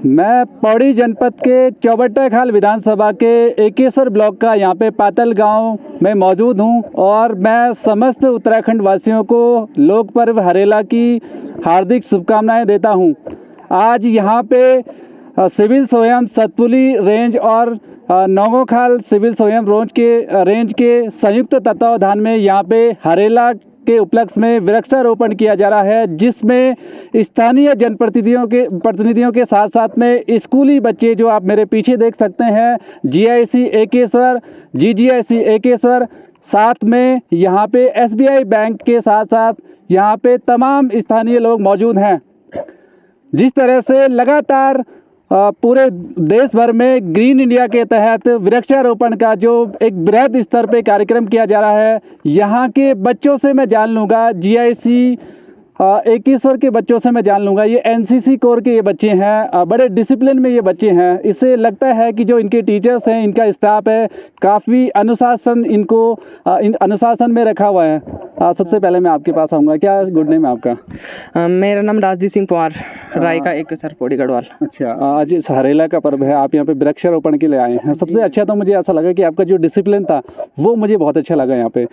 मैं पौड़ी जनपद के चौबट्टाखाल विधानसभा के एकेश्वर ब्लॉक का यहाँ पे पातल गांव में मौजूद हूँ और मैं समस्त उत्तराखंड वासियों को लोक पर्व हरेला की हार्दिक शुभकामनाएं देता हूँ। आज यहाँ पे सिविल स्वयं सतपुली रेंज और नौगोखाल सिविल स्वयं रेंज के संयुक्त तत्वावधान में यहाँ पे हरेला के उपलक्ष्य में वृक्षारोपण किया जा रहा है, जिसमें स्थानीय जनप्रतिनिधियों के साथ साथ में स्कूली बच्चे जो आप मेरे पीछे देख सकते हैं, जीआईसी एकेश्वर, जीजीआईसी एकेश्वर, साथ में यहाँ पे एसबीआई बैंक के साथ साथ यहाँ पे तमाम स्थानीय लोग मौजूद हैं। जिस तरह से लगातार पूरे देश भर में ग्रीन इंडिया के तहत वृक्षारोपण का जो एक बृहद स्तर पे कार्यक्रम किया जा रहा है, यहाँ के बच्चों से मैं जान लूँगा, जीआईसी एकेश्वर के बच्चों से मैं जान लूँगा, ये एनसीसी कोर के ये बच्चे हैं, बड़े डिसिप्लिन में ये बच्चे हैं। इससे लगता है कि जो इनके टीचर्स हैं, इनका स्टाफ है, काफ़ी अनुशासन में रखा हुआ है। सबसे पहले मैं आपके पास आऊँगा, क्या गुड नेम है आपका? मेरा नाम राजदीप सिंह पवार, रायका एकेश्वर पौड़ी गढ़वाल। अच्छा, आज इस हरेला का पर्व है, आप यहाँ पे वृक्षारोपण के लिए आए हैं। सबसे अच्छा तो मुझे ऐसा लगा कि आपका जो डिसिप्लिन था वो मुझे बहुत अच्छा लगा। यहाँ पे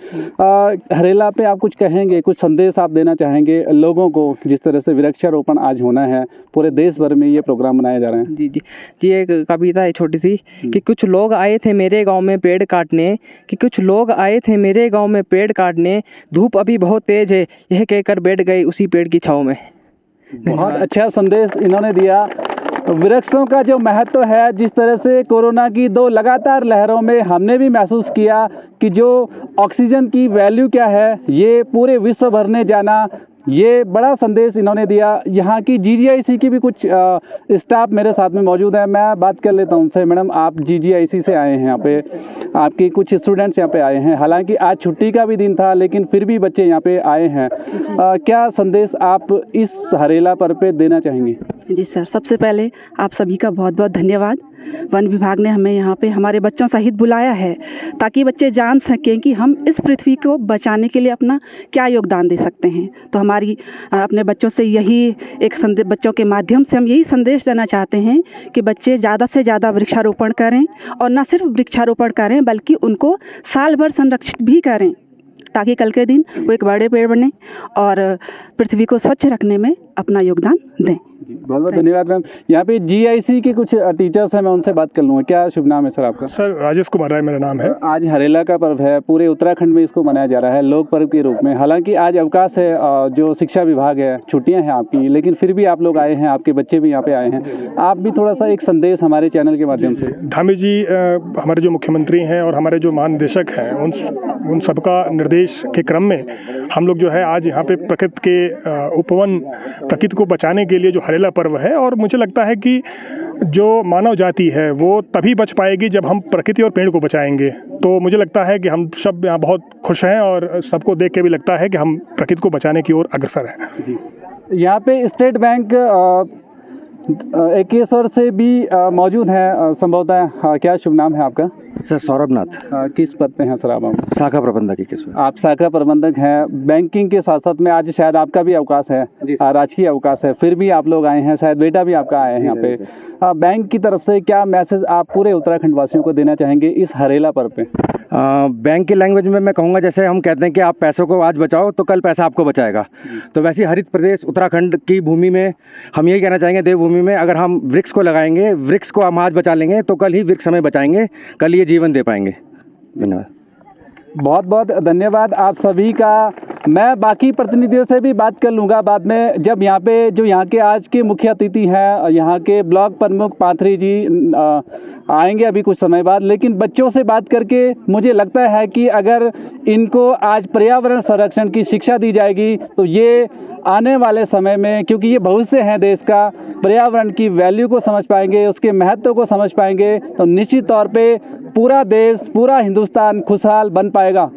हरेला पे आप कुछ कहेंगे, कुछ संदेश आप देना चाहेंगे लोगों को, जिस तरह से वृक्षारोपण आज होना है, पूरे देश भर में ये प्रोग्राम मनाए जा रहे हैं? जी एक कविता है छोटी सी कि कुछ लोग आए थे मेरे गांव में पेड़ काटने, धूप अभी बहुत तेज है, यह कहकर बैठ गए उसी पेड़ की छांव में। बहुत अच्छा संदेश इन्होंने दिया। वृक्षों का जो महत्व है, जिस तरह से कोरोना की 2 लगातार लहरों में हमने भी महसूस किया कि जो ऑक्सीजन की वैल्यू क्या है, ये पूरे विश्व भर ने जाना, ये बड़ा संदेश इन्होंने दिया। यहाँ की जीजीआईसी की भी कुछ स्टाफ मेरे साथ में मौजूद है, मैं बात कर लेता हूँ उनसे। मैडम, आप जीजीआईसी से आए हैं, यहाँ पे आपके कुछ स्टूडेंट्स यहाँ पे आए हैं, हालांकि आज छुट्टी का भी दिन था, लेकिन फिर भी बच्चे यहाँ पे आए हैं। क्या संदेश आप इस हरेला पर्व पे देना चाहेंगे? जी सर, सबसे पहले आप सभी का बहुत बहुत धन्यवाद। वन विभाग ने हमें यहाँ पे हमारे बच्चों सहित बुलाया है ताकि बच्चे जान सकें कि हम इस पृथ्वी को बचाने के लिए अपना क्या योगदान दे सकते हैं। तो हमारी अपने बच्चों से यही एक संदेश, बच्चों के माध्यम से हम यही संदेश देना चाहते हैं कि बच्चे ज़्यादा से ज़्यादा वृक्षारोपण करें, और न सिर्फ वृक्षारोपण करें बल्कि उनको साल भर संरक्षित भी करें, ताकि कल के दिन वो एक बड़े पेड़ बने और पृथ्वी को स्वच्छ रखने में अपना योगदान दें। बहुत बहुत धन्यवाद मैम। यहाँ पे जीआईसी के कुछ टीचर्स हैं, मैं उनसे बात कर लूँगा। क्या शुभ नाम है सर आपका? सर राजेश कुमार राय मेरा नाम है। आज हरेला का पर्व है, पूरे उत्तराखंड में इसको मनाया जा रहा है लोक पर्व के रूप में। हालांकि आज अवकाश है, जो शिक्षा विभाग है, छुट्टियां हैं आपकी, लेकिन फिर भी आप लोग आए हैं, आपके बच्चे भी यहाँ पे आए हैं। आप भी थोड़ा सा एक संदेश हमारे चैनल के माध्यम से। धामी जी हमारे जो मुख्यमंत्री हैं और हमारे जो महानिदेशक हैं, उन सबका निर्देश के क्रम में हम लोग जो है आज यहाँ पे प्रकृति के उपवन, प्रकृति को बचाने के लिए जो हरेला पर्व है, और मुझे लगता है कि जो मानव जाति है वो तभी बच पाएगी जब हम प्रकृति और पेड़ को बचाएंगे। तो मुझे लगता है कि हम सब यहाँ बहुत खुश हैं और सबको देख के भी लगता है कि हम प्रकृति को बचाने की ओर अग्रसर हैं। यहाँ पे स्टेट बैंक एकेश्वर से भी मौजूद है संभवतः। क्या शुभ नाम है आपका? सर सौरभनाथ। किस पद पे हैं सर आप? शाखा प्रबंधक एकेश्वर। आप शाखा प्रबंधक हैं। बैंकिंग के साथ साथ में आज शायद आपका भी अवकाश है, राजकीय अवकाश है, फिर भी आप लोग आए हैं, शायद बेटा भी आपका आया है यहाँ पे। बैंक की तरफ से क्या मैसेज आप पूरे उत्तराखंड वासियों को देना चाहेंगे इस हरेला पर्व पे? बैंक की लैंग्वेज में मैं कहूँगा, जैसे हम कहते हैं कि आप पैसों को आज बचाओ तो कल पैसा आपको बचाएगा, तो वैसे हरित प्रदेश उत्तराखंड की भूमि में हम यही कहना चाहेंगे, देवभूमि में अगर हम वृक्ष को लगाएंगे, वृक्ष को हम आज बचा लेंगे तो कल ही वृक्ष हमें बचाएंगे, कल ये जीवन दे पाएंगे। धन्यवाद। बहुत बहुत धन्यवाद आप सभी का। मैं बाकी प्रतिनिधियों से भी बात कर लूँगा बाद में, जब यहाँ पे जो यहाँ के आज के मुख्य अतिथि हैं, यहाँ के ब्लॉक प्रमुख पाथरी जी आएंगे अभी कुछ समय बाद। लेकिन बच्चों से बात करके मुझे लगता है कि अगर इनको आज पर्यावरण संरक्षण की शिक्षा दी जाएगी तो ये आने वाले समय में, क्योंकि ये भविष्य है देश का, पर्यावरण की वैल्यू को समझ पाएंगे, उसके महत्व को समझ पाएंगे, तो निश्चित तौर पे पूरा देश, पूरा हिंदुस्तान खुशहाल बन पाएगा।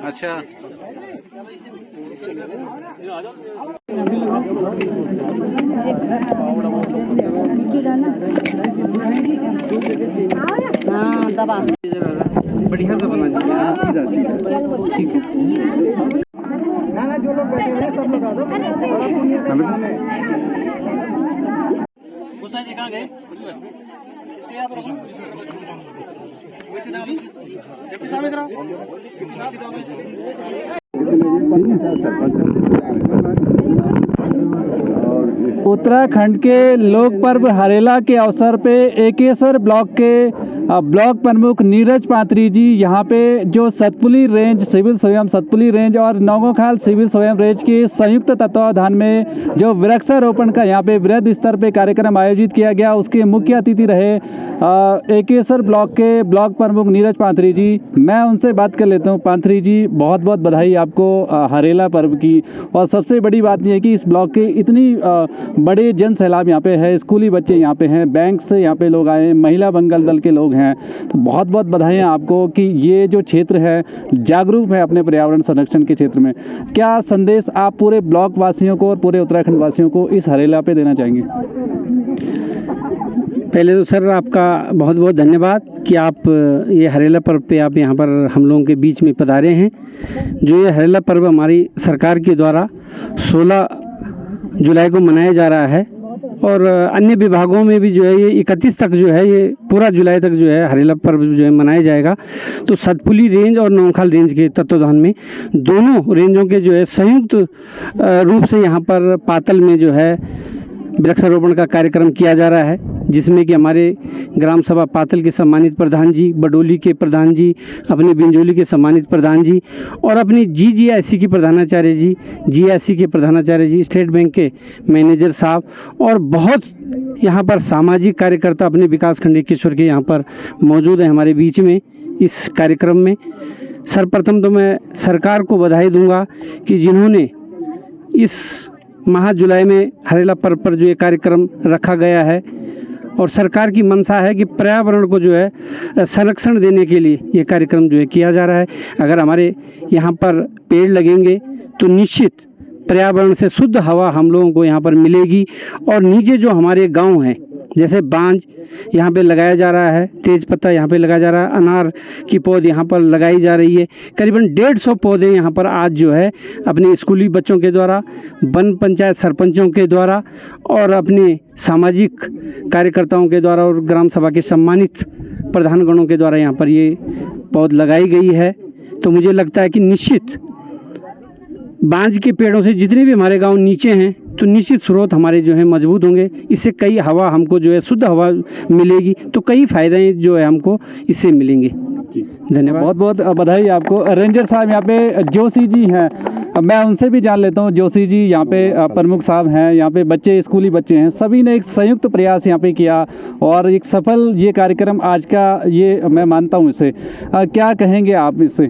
अच्छा, हाँ दबा बढ़िया से बना दीजिए, सीधा सीधा, ठीक है। जो लोग बैठे हैं सब लोग आ उत्तराखंड के लोक पर्व हरेला के अवसर पे एकेश्वर ब्लॉक के ब्लॉक प्रमुख नीरज पात्री जी यहाँ पे जो सतपुली रेंज सिविल स्वयं सतपुली रेंज और नौगोखाल सिविल स्वयं रेंज के संयुक्त तत्वावधान में जो वृक्षारोपण का यहाँ पे वृहद स्तर पे कार्यक्रम आयोजित किया गया, उसके मुख्य अतिथि रहे एकेश्वर ब्लॉक के ब्लॉक प्रमुख नीरज पात्री जी। मैं उनसे बात कर लेता हूँ। पात्री जी, बहुत बहुत बधाई आपको हरेला पर्व की। और सबसे बड़ी बात यह है कि इस ब्लॉक के इतनी बड़े जन सैलाब यहाँ पे है, स्कूली बच्चे यहाँ पे हैं, बैंक से यहाँ पे लोग आए हैं, महिला बंगाल दल के लोग हैं, तो बहुत बहुत बधाइयाँ आपको कि ये जो क्षेत्र है जागरूक है अपने पर्यावरण संरक्षण के क्षेत्र में। क्या संदेश आप पूरे ब्लॉक वासियों को और पूरे उत्तराखंड वासियों को इस हरेला पे देना चाहेंगे? पहले तो सर आपका बहुत बहुत धन्यवाद कि आप ये हरेला पर्व पे आप यहाँ पर हम लोगों के बीच में पधारे हैं। जो ये हरेला पर्व हमारी सरकार के द्वारा 16 जुलाई को मनाया जा रहा है और अन्य विभागों में भी जो है ये 31 तक जो है, ये पूरा जुलाई तक जो है हरेला पर्व जो है मनाया जाएगा। तो सतपुली रेंज और नौगोखाल रेंज के तत्वावधान में दोनों रेंजों के जो है संयुक्त रूप से यहाँ पर पातल में जो है वृक्षारोपण का कार्यक्रम किया जा रहा है, जिसमें कि हमारे ग्राम सभा पातल के सम्मानित प्रधान जी, बडोली के प्रधान जी, अपने बिंजोली के सम्मानित प्रधान जी और अपनी जीआईसी की प्रधानाचार्य जी, जीआईसी के प्रधानाचार्य जी, स्टेट बैंक के मैनेजर साहब और बहुत यहाँ पर सामाजिक कार्यकर्ता अपने विकास खंड एकेश्वर के यहाँ पर मौजूद है हमारे बीच में इस कार्यक्रम में। सर्वप्रथम तो मैं सरकार को बधाई दूंगा कि जिन्होंने इस माह जुलाई में हरेला पर्व पर जो ये कार्यक्रम रखा गया है और सरकार की मंशा है कि पर्यावरण को जो है संरक्षण देने के लिए ये कार्यक्रम जो है किया जा रहा है। अगर हमारे यहाँ पर पेड़ लगेंगे तो निश्चित पर्यावरण से शुद्ध हवा हम लोगों को यहाँ पर मिलेगी और नीचे जो हमारे गांव हैं, जैसे बांज यहाँ पे लगाया जा रहा है, तेज पत्ता यहाँ पे लगाया जा रहा है, अनार की पौध यहाँ पर लगाई जा रही है। करीबन 150 पौधे यहाँ पर आज जो है अपने स्कूली बच्चों के द्वारा, वन पंचायत सरपंचों के द्वारा और अपने सामाजिक कार्यकर्ताओं के द्वारा और ग्राम सभा के सम्मानित प्रधानगणों के द्वारा यहाँ पर ये पौध लगाई गई है। तो मुझे लगता है कि निश्चित बांज के पेड़ों से जितने भी हमारे गांव नीचे हैं तो निश्चित स्रोत हमारे जो है मजबूत होंगे। इससे कई हवा हमको जो है शुद्ध हवा मिलेगी, तो कई फायदे जो है हमको इससे मिलेंगे। धन्यवाद, बहुत बहुत बधाई आपको। रेंजर साहब यहाँ पे जोशी जी हैं, मैं उनसे भी जान लेता हूँ। जोशी जी यहाँ पे प्रमुख साहब हैं, यहाँ पे बच्चे स्कूली बच्चे हैं, सभी ने एक संयुक्त प्रयास यहाँ पे किया और एक सफल ये कार्यक्रम आज का ये मैं मानता हूँ। इसे क्या कहेंगे आप इससे?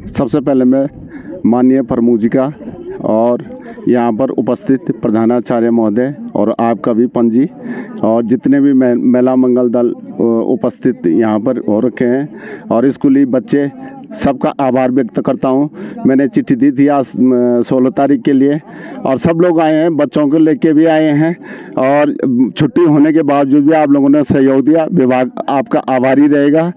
सबसे पहले मैं माननीय प्रमुख जी का और यहाँ पर उपस्थित प्रधानाचार्य महोदय और आपका भी पंजी और जितने भी महिला मंगल दल उपस्थित यहाँ पर हो रखे हैं और स्कूली बच्चे, सबका आभार व्यक्त करता हूँ। मैंने चिट्ठी दी थी आज 16 तारीख के लिए और सब लोग आए हैं, बच्चों को लेके भी आए हैं और छुट्टी होने के बावजूद भी आप लोगों ने सहयोग दिया, विभाग आपका आभारी रहेगा।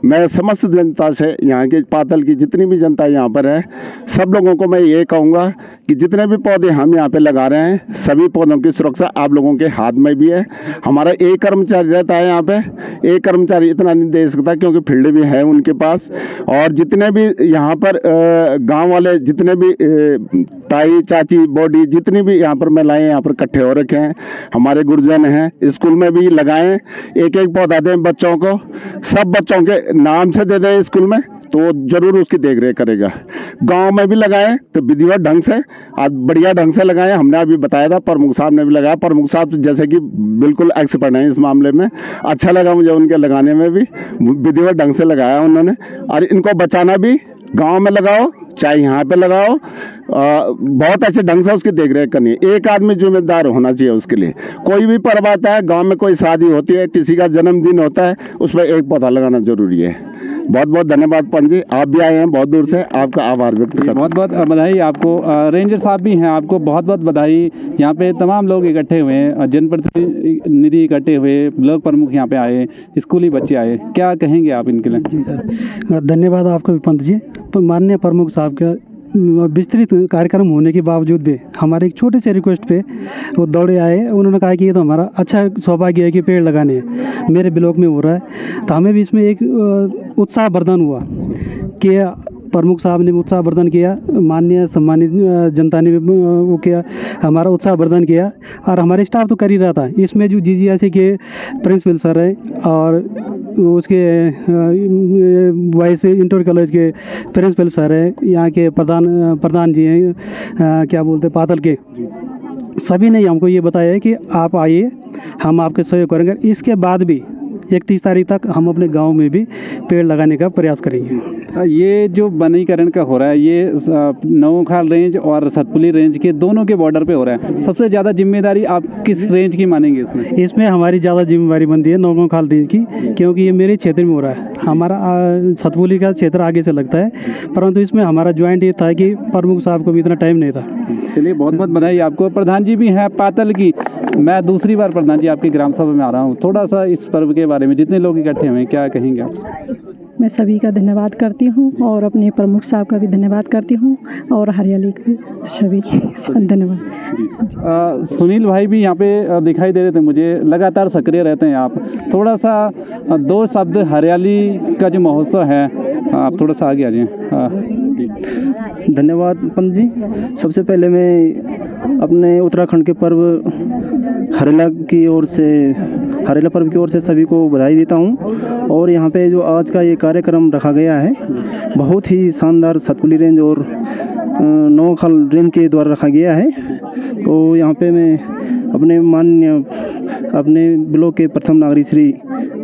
मैं समस्त जनता से, यहाँ के पातल की जितनी भी जनता यहाँ पर है, सब लोगों को मैं ये कहूँगा कि जितने भी पौधे हम यहाँ पे लगा रहे हैं, सभी पौधों की सुरक्षा आप लोगों के हाथ में भी है। हमारा एक कर्मचारी रहता है यहाँ पे, एक कर्मचारी इतना नहीं दे सकता क्योंकि फील्ड भी है उनके पास, और जितने भी यहाँ पर गांव वाले जितने भी ताई चाची बॉडी जितनी भी यहाँ पर महिलाएं यहाँ पर इकट्ठे हो रखे हैं, हमारे गुरुजन हैं, स्कूल में भी लगाएं, एक एक पौधा दें बच्चों को, सब बच्चों के नाम से दे दें स्कूल में, तो जरूर उसकी देख रेख करेगा। गांव में भी लगाएं तो विधिवत ढंग से, आज बढ़िया ढंग से लगाएं। हमने अभी बताया था, प्रमुख साहब ने भी लगाया। प्रमुख साहब जैसे कि बिल्कुल एक्सपर्ट हैं इस मामले में, अच्छा लगा मुझे उनके लगाने में भी, विधिवत ढंग से लगाया उन्होंने। और इनको बचाना भी, गाँव में लगाओ चाहे यहाँ पे लगाओ, बहुत अच्छे ढंग से उसकी देख रेख करनी है। एक आदमी जिम्मेदार होना चाहिए उसके लिए। कोई भी पर्व आता है, गांव में कोई शादी होती है, किसी का जन्मदिन होता है, उसमें एक पौधा लगाना जरूरी है। बहुत बहुत धन्यवाद पंच जी, आप भी आए हैं बहुत दूर से, आपका आभार व्यक्त करता हूं। बहुत बहुत बधाई आपको। रेंजर साहब भी हैं, आपको बहुत बहुत बधाई। यहाँ पे तमाम लोग इकट्ठे हुए हैं, जनप्रतिनिधि इकट्ठे हुए, ब्लॉक प्रमुख यहाँ पे आए, स्कूली बच्चे आए, क्या कहेंगे आप इनके लिए? जी सर, धन्यवाद आपका भी पंत जी। माननीय प्रमुख साहब का विस्तृत कार्यक्रम होने के बावजूद भी हमारे एक छोटे से रिक्वेस्ट पे वो दौड़े आए। उन्होंने कहा कि ये तो हमारा अच्छा सौभाग्य है कि पेड़ लगाने हैं, मेरे ब्लॉक में हो रहा है। तो हमें भी इसमें एक उत्साहवर्धन हुआ कि प्रमुख साहब ने उत्साहवर्धन किया, माननीय सम्मानित जनता ने वो किया, हमारा उत्साहवर्धन किया, और हमारे स्टाफ तो कर ही रहा था। इसमें जो GGIC के प्रिंसिपल सर हैं और उसके वाइस इंटर कॉलेज के प्रिंसिपल सर हैं, यहाँ के प्रधान जी हैं, क्या बोलते पातल के, सभी ने हमको ये बताया है कि आप आइए, हम आपके सहयोग करेंगे। इसके बाद भी 31 तारीख तक हम अपने गांव में भी पेड़ लगाने का प्रयास करेंगे। ये जो वनीकरण का हो रहा है, ये नौखाल रेंज और सतपुली रेंज के दोनों के बॉर्डर पे हो रहा है। सबसे ज़्यादा जिम्मेदारी आप किस रेंज की मानेंगे इसमें? इसमें हमारी ज़्यादा जिम्मेदारी बनती है नौखाल रेंज की, क्योंकि ये मेरे क्षेत्र में हो रहा है। हमारा सतपुली का क्षेत्र आगे से लगता है, परंतु इसमें हमारा ज्वाइंट ये था कि प्रमुख साहब को भी इतना टाइम नहीं था। चलिए, बहुत बहुत बधाई आपको। प्रधान जी भी हैं पातल की, मैं दूसरी बार प्रधान जी आपकी ग्राम सभा में आ रहा हूँ। थोड़ा सा इस पर्व के बारे में, जितने लोग इकट्ठे हुए हैं, क्या कहेंगे आप? मैं सभी का धन्यवाद करती हूँ और अपने प्रमुख साहब का भी धन्यवाद करती हूँ, और हरियाली के सभी धन्यवाद। सुनील भाई भी यहाँ पे दिखाई दे रहे थे मुझे, लगातार सक्रिय रहते हैं आप। थोड़ा सा 2 शब्द हरियाली का जो महोत्सव है, आप थोड़ा सा आगे आ जाएँ। धन्यवाद पंत जी। सबसे पहले मैं अपने उत्तराखंड के पर्व हरेला पर्व की ओर से सभी को बधाई देता हूं। और यहाँ पे जो आज का ये कार्यक्रम रखा गया है, बहुत ही शानदार सतपुली रेंज और नौखाल रेंज के द्वारा रखा गया है। तो यहाँ पे मैं अपने ब्लॉक के प्रथम नागरिक श्री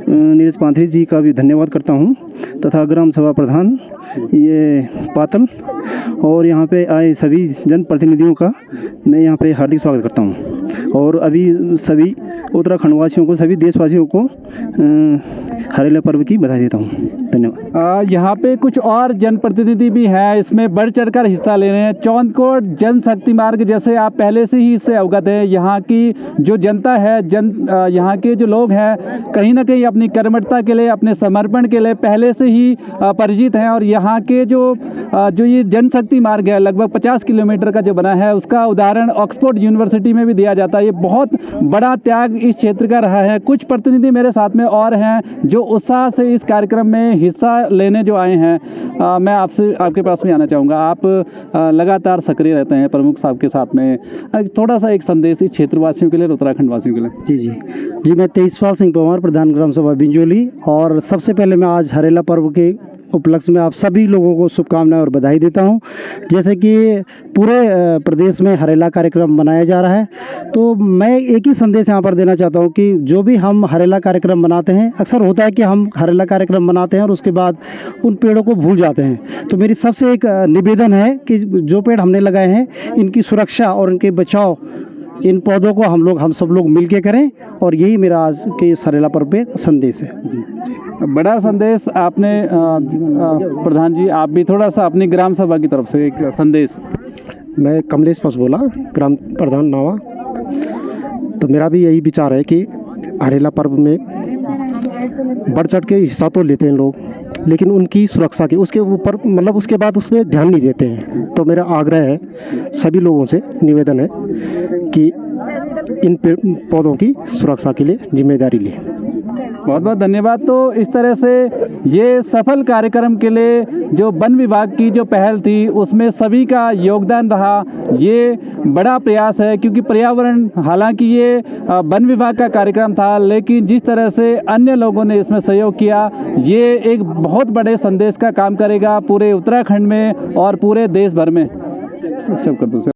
नीरज पांथरी जी का भी धन्यवाद करता हूँ, तथा ग्राम सभा प्रधान ये पातल और यहाँ पे आए सभी जनप्रतिनिधियों का मैं यहाँ पे हार्दिक स्वागत करता हूँ। और अभी सभी उत्तराखंड वासियों को, सभी देशवासियों को हरेला पर्व की बधाई देता हूँ। धन्यवाद। यहाँ पे कुछ और जनप्रतिनिधि भी हैं, इसमें बढ़ चढ़कर हिस्सा ले रहे हैं। चौंदकोट जनशक्ति मार्ग, जैसे आप पहले से ही इससे अवगत हैं, यहाँ की जो जनता है, यहाँ के जो लोग हैं, कहीं ना कहीं अपनी कर्मठता के लिए, अपने समर्पण के लिए पहले से ही परिचित हैं। और यहाँ के जो ये जनशक्ति मार्ग है, लगभग 50 किलोमीटर का जो बना है, उसका उदाहरण ऑक्सफोर्ड यूनिवर्सिटी में भी दिया जाता है। ये बहुत बड़ा त्याग इस क्षेत्र का रहा है। कुछ प्रतिनिधि मेरे साथ में और हैं जो उत्साह से इस कार्यक्रम में हिस्सा लेने जो आए हैं। मैं आपके पास में आना चाहूँगा। आप लगातार सक्रिय रहते हैं प्रमुख साहब के साथ में, थोड़ा सा एक संदेश इस क्षेत्रवासियों के लिए, उत्तराखंड वासियों के लिए। जी, मैं तेजपाल सिंह परमार, प्रधान ग्राम सभा बिंजोली। और सबसे पहले मैं आज हरेला पर्व के उपलक्ष्य में आप सभी लोगों को शुभकामनाएं और बधाई देता हूं। जैसे कि पूरे प्रदेश में हरेला कार्यक्रम मनाया जा रहा है, तो मैं एक ही संदेश यहां पर देना चाहता हूं कि जो भी हम हरेला कार्यक्रम मनाते हैं, अक्सर होता है कि हम हरेला कार्यक्रम मनाते हैं और उसके बाद उन पेड़ों को भूल जाते हैं। तो मेरी सबसे एक निवेदन है कि जो पेड़ हमने लगाए हैं, इनकी सुरक्षा और इनके बचाव, इन पौधों को हम सब लोग मिलके करें। और यही मेरा आज के हरेला पर्व पे संदेश है। बड़ा संदेश आपने प्रधान जी, आप भी थोड़ा सा अपनी ग्राम सभा की तरफ से एक संदेश। मैं कमलेश पसबोला, ग्राम प्रधान नावा। तो मेरा भी यही विचार है कि हरेला पर्व में बढ़ चढ़ के हिस्सा तो लेते हैं लोग, लेकिन उनकी सुरक्षा के उसके ऊपर उसके बाद उसमें ध्यान नहीं देते हैं। तो मेरा आग्रह है, सभी लोगों से निवेदन है कि इन पौधों की सुरक्षा के लिए जिम्मेदारी लें। बहुत बहुत धन्यवाद। तो इस तरह से ये सफल कार्यक्रम के लिए जो वन विभाग की जो पहल थी उसमें सभी का योगदान रहा। ये बड़ा प्रयास है क्योंकि पर्यावरण, हालांकि ये वन विभाग का कार्यक्रम था, लेकिन जिस तरह से अन्य लोगों ने इसमें सहयोग किया, ये एक बहुत बड़े संदेश का काम करेगा पूरे उत्तराखंड में और पूरे देश भर में।